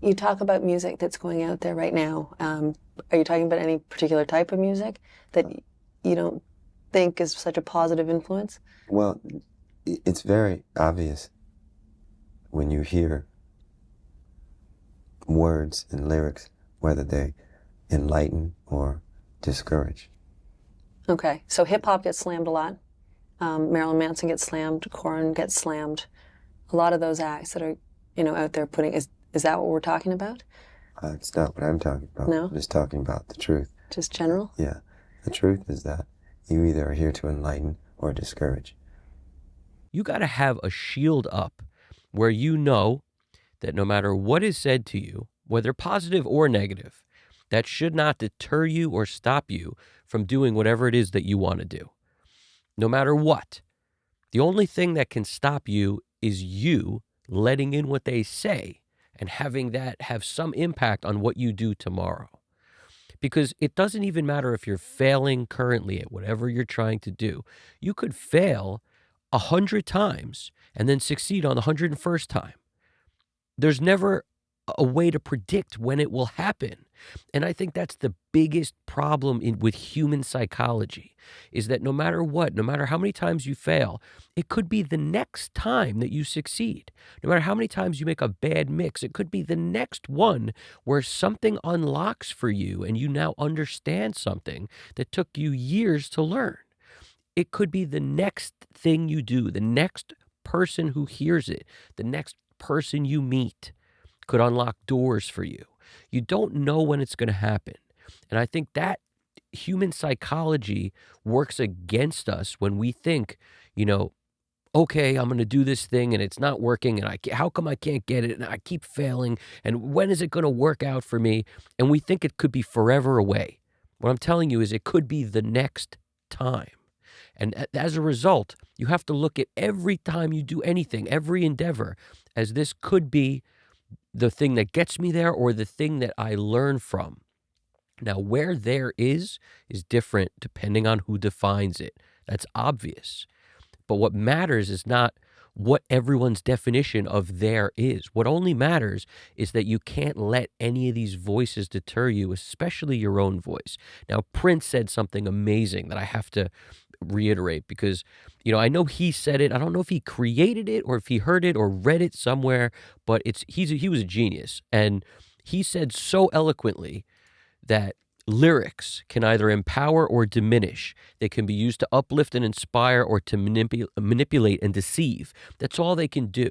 You talk about music that's going out there right now. Are you talking about any particular type of music that you don't think is such a positive influence? Well, it's very obvious when you hear words and lyrics, whether they enlighten or discourage. Okay, so hip hop gets slammed a lot. Marilyn Manson gets slammed. Korn gets slammed. A lot of those acts that are, out there putting is that what we're talking about? It's not what I'm talking about. No, I'm just talking about the truth. just general. Yeah, the truth is that you either are here to enlighten or discourage. You got to have a shield up where you know that no matter what is said to you, whether positive or negative, that should not deter you or stop you from doing whatever it is that you want to do. No matter what, the only thing that can stop you is you letting in what they say and having that have some impact on what you do tomorrow. Because it doesn't even matter if you're failing currently at whatever you're trying to do. You could fail 100 times and then succeed on the 101st time. There's never a way to predict when it will happen. And I think that's the biggest problem with human psychology is that no matter what, no matter how many times you fail, it could be the next time that you succeed. No matter how many times you make a bad mix, it could be the next one where something unlocks for you and you now understand something that took you years to learn. It could be the next thing you do, the next person who hears it, the next person you meet could unlock doors for you. You don't know when it's going to happen. And I think that human psychology works against us when we think, okay, I'm going to do this thing and it's not working and how come I can't get it and I keep failing and when is it going to work out for me? And we think it could be forever away. What I'm telling you is it could be the next time. And as a result, you have to look at every time you do anything, every endeavor, as this could be the thing that gets me there or the thing that I learn from. Now, where there is different depending on who defines it. That's obvious. But what matters is not what everyone's definition of there is. What only matters is that you can't let any of these voices deter you, especially your own voice. Now, Prince said something amazing that I have to reiterate because, I know he said it. I don't know if he created it or if he heard it or read it somewhere, but he was a genius. And he said so eloquently that lyrics can either empower or diminish. They can be used to uplift and inspire or to manipulate and deceive. That's all they can do.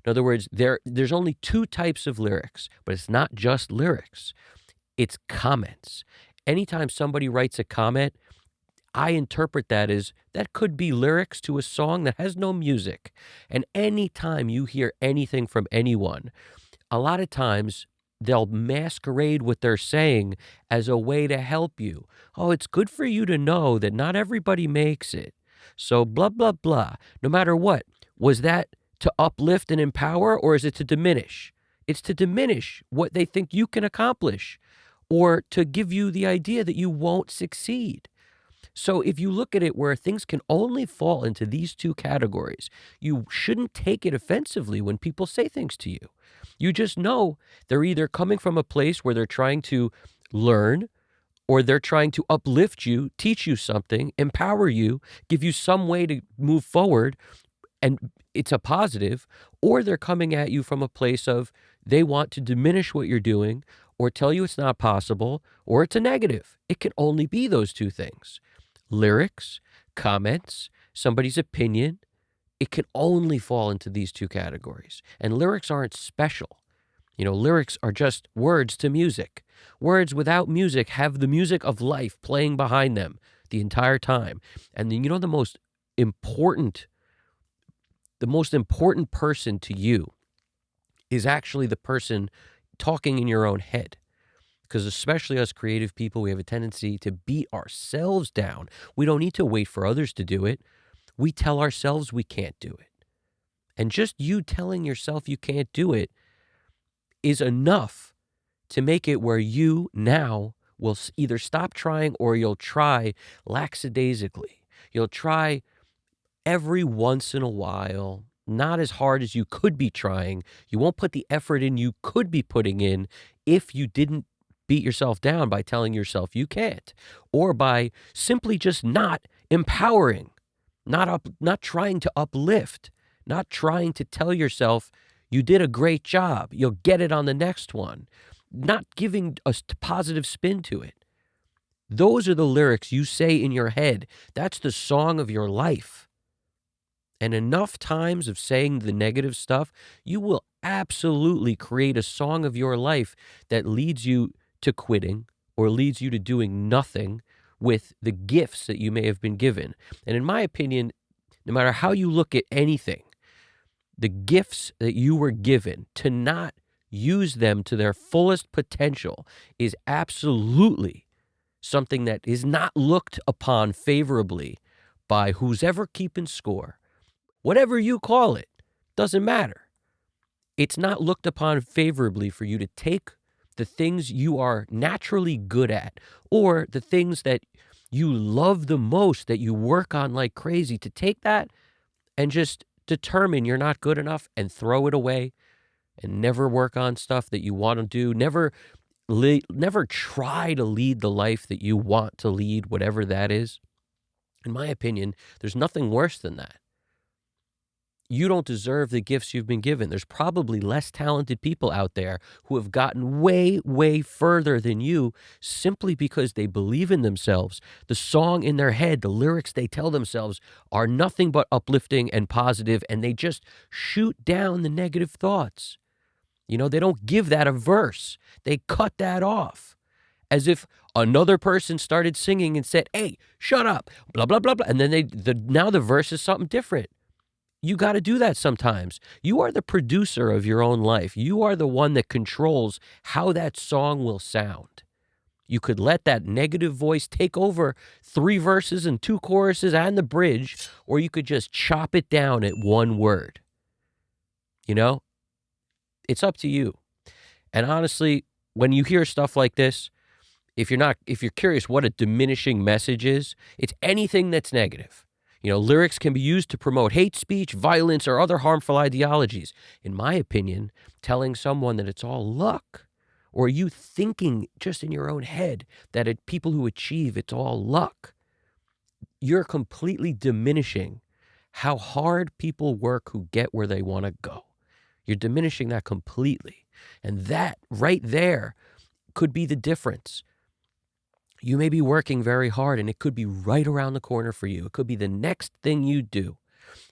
In other words, there's only two types of lyrics, but it's not just lyrics. It's comments. Anytime somebody writes a comment, I interpret that as that could be lyrics to a song that has no music. And anytime you hear anything from anyone, a lot of times they'll masquerade what they're saying as a way to help you. Oh, it's good for you to know that not everybody makes it. So blah, blah, blah. No matter what, was that to uplift and empower or is it to diminish? It's to diminish what they think you can accomplish or to give you the idea that you won't succeed. So if you look at it where things can only fall into these two categories, you shouldn't take it offensively when people say things to you. You just know they're either coming from a place where they're trying to learn or they're trying to uplift you, teach you something, empower you, give you some way to move forward, and it's a positive, or they're coming at you from a place of they want to diminish what you're doing or tell you it's not possible or it's a negative. It can only be those two things. Lyrics, comments, somebody's opinion, it can only fall into these two categories. And lyrics aren't special. Lyrics are just words to music. Words without music have the music of life playing behind them the entire time. And then the most important person to you is actually the person talking in your own head. Because especially us creative people, we have a tendency to beat ourselves down. We don't need to wait for others to do it. We tell ourselves we can't do it. And just you telling yourself you can't do it is enough to make it where you now will either stop trying or you'll try lackadaisically. You'll try every once in a while, not as hard as you could be trying. You won't put the effort in you could be putting in if you didn't beat yourself down by telling yourself you can't, or by simply just not empowering, not trying to uplift, not trying to tell yourself you did a great job, you'll get it on the next one, not giving a positive spin to it. Those are the lyrics you say in your head. That's the song of your life. And enough times of saying the negative stuff, you will absolutely create a song of your life that leads you to quitting or leads you to doing nothing with the gifts that you may have been given. And in my opinion, no matter how you look at anything, the gifts that you were given, to not use them to their fullest potential is absolutely something that is not looked upon favorably by who's ever keeping score. Whatever you call it, doesn't matter. It's not looked upon favorably for you to take the things you are naturally good at, or the things that you love the most, that you work on like crazy, to take that and just determine you're not good enough and throw it away and never work on stuff that you want to do. Never try to lead the life that you want to lead, whatever that is. In my opinion, there's nothing worse than that. You don't deserve the gifts you've been given. There's probably less talented people out there who have gotten way, way further than you simply because they believe in themselves. The song in their head, the lyrics they tell themselves are nothing but uplifting and positive, and they just shoot down the negative thoughts. You know, they don't give that a verse. They cut that off as if another person started singing and said, "Hey, shut up, blah, blah, blah, blah." And then now the verse is something different. You got to do that sometimes. You are the producer of your own life. You are the one that controls how that song will sound. You could let that negative voice take over 3 verses and 2 choruses and the bridge, or you could just chop it down at one word. You know, it's up to you. And honestly, when you hear stuff like this, if you're curious what a diminishing message is, it's anything that's negative. You know, lyrics can be used to promote hate speech, violence, or other harmful ideologies. In my opinion, telling someone that it's all luck, or you thinking just in your own head that people who achieve, it's all luck, you're completely diminishing how hard people work who get where they want to go. You're diminishing that completely. And that right there could be the difference. You may be working very hard and it could be right around the corner for you. It could be the next thing you do.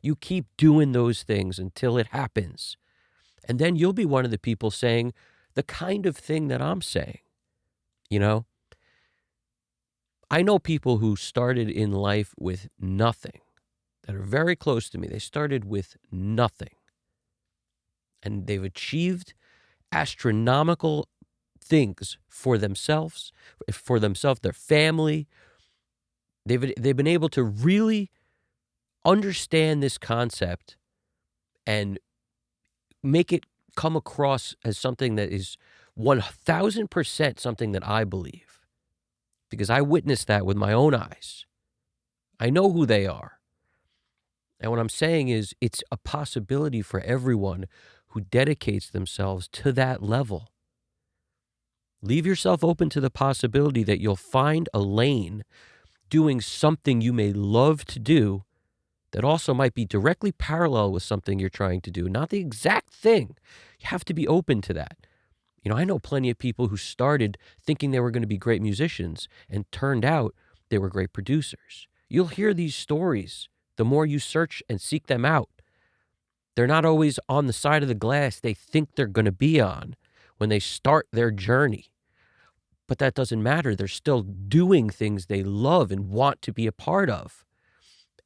You keep doing those things until it happens. And then you'll be one of the people saying the kind of thing that I'm saying. You know, I know people who started in life with nothing that are very close to me. They started with nothing. And they've achieved astronomical things for themselves, their family. They've been able to really understand this concept and make it come across as something that is 1000% something that I believe, because I witnessed that with my own eyes. I know who they are. And what I'm saying is it's a possibility for everyone who dedicates themselves to that level. Leave yourself open to the possibility that you'll find a lane doing something you may love to do that also might be directly parallel with something you're trying to do. Not the exact thing. You have to be open to that. You know, I know plenty of people who started thinking they were going to be great musicians and turned out they were great producers. You'll hear these stories the more you search and seek them out. They're not always on the side of the glass they think they're going to be on when they start their journey. But that doesn't matter. They're still doing things they love and want to be a part of.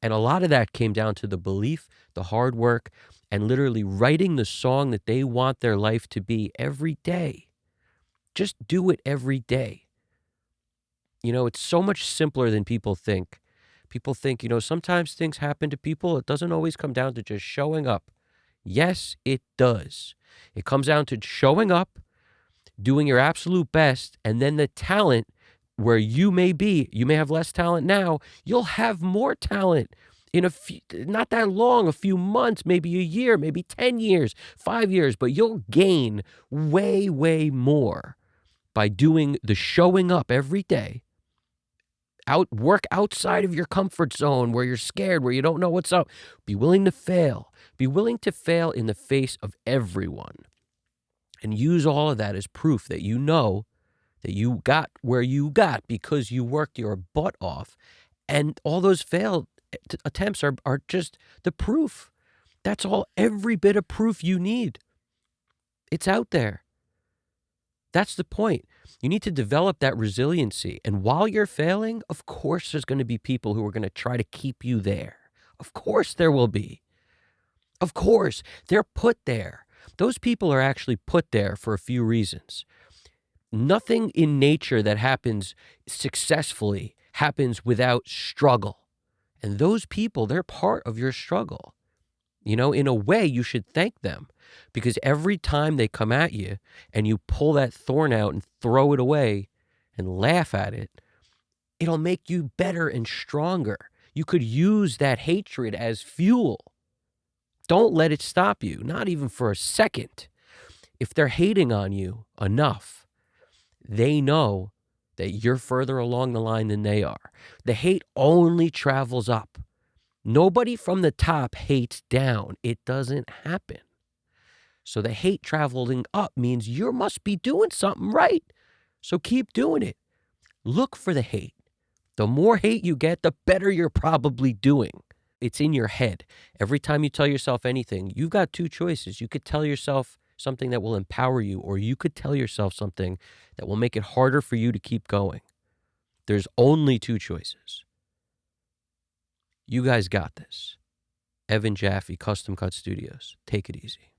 And a lot of that came down to the belief, the hard work, and literally writing the song that they want their life to be every day. Just do it every day. You know, it's so much simpler than people think. People think, you know, sometimes things happen to people. It doesn't always come down to just showing up. Yes, it does. It comes down to showing up, doing your absolute best, and then the talent where you may have less talent now, you'll have more talent in a few, not that long, a few months, maybe a year, maybe 10 years, 5 years, but you'll gain way, way more by doing the showing up every day. Work outside of your comfort zone where you're scared, where you don't know what's up. Be willing to fail. Be willing to fail in the face of everyone. And use all of that as proof that you know that you got where you got because you worked your butt off. And all those failed attempts are just the proof. That's all, every bit of proof you need. It's out there. That's the point. You need to develop that resiliency. And while you're failing, of course, there's going to be people who are going to try to keep you there. Of course, there will be. Of course, they're put there. Those people are actually put there for a few reasons. Nothing in nature that happens successfully happens without struggle. And those people, they're part of your struggle. You know, in a way, you should thank them because every time they come at you and you pull that thorn out and throw it away and laugh at it, it'll make you better and stronger. You could use that hatred as fuel. Don't let it stop you, not even for a second. If they're hating on you enough, they know that you're further along the line than they are. The hate only travels up. Nobody from the top hates down. It doesn't happen. So the hate traveling up means you must be doing something right. So keep doing it. Look for the hate. The more hate you get, the better you're probably doing. It's in your head. Every time you tell yourself anything, you've got two choices. You could tell yourself something that will empower you, or you could tell yourself something that will make it harder for you to keep going. There's only two choices. You guys got this. Evan Jaffe, Custom Cut Studios. Take it easy.